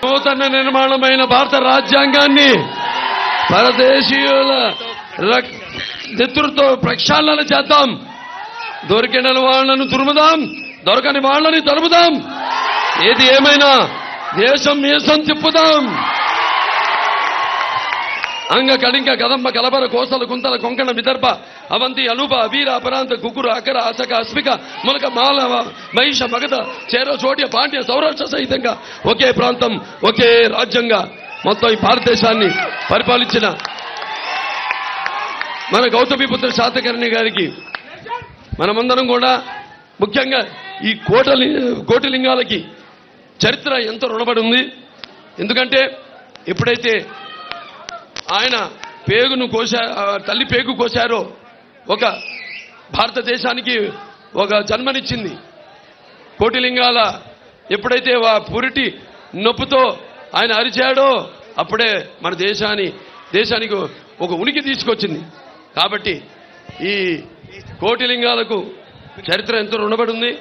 నూతన నిర్మాణమైన భారత రాజ్యాంగాన్ని పరదేశీయుల నెతృత్వ ప్రక్షాళన చేద్దాం. దొరికిన వాళ్ళను తురుముదాం, దొరకని వాళ్ళని తరుముదాం. ఏది ఏమైనా దేశం మీసం తిప్పుదాం. అంగ కళింగ కదంబ కలబర కోసల కుంతల కొంకణ విదర్భ అవంతి అనూప వీర అపరాంత కుకురు అకర అసక అస్మిక ములక మాలవ మహిష మగధ చేర చోట్య పాండ్య సౌరాష్ట్ర సహితంగా ఒకే ప్రాంతం ఒకే రాజ్యంగా మొత్తం ఈ భారతదేశాన్ని పరిపాలించిన మన గౌతమిపుత్ర శాతకర్ణి గారికి మనమందరం కూడా ముఖ్యంగా ఈ కోటిలింగాలకి చరిత్ర ఎంతో రుణపడి ఉంది. ఎందుకంటే ఎప్పుడైతే ఆయన పేగును తల్లి పేగు కోశారో ఒక భారతదేశానికి ఒక జన్మనిచ్చింది. కోటిలింగాల ఎప్పుడైతే పురిటి నొప్పుతో ఆయన అరిచాడో అప్పుడే మన దేశానికి ఒక ఉనికి తీసుకొచ్చింది. కాబట్టి ఈ కోటిలింగాలకు చరిత్ర ఎంతో రుణపడి ఉంది.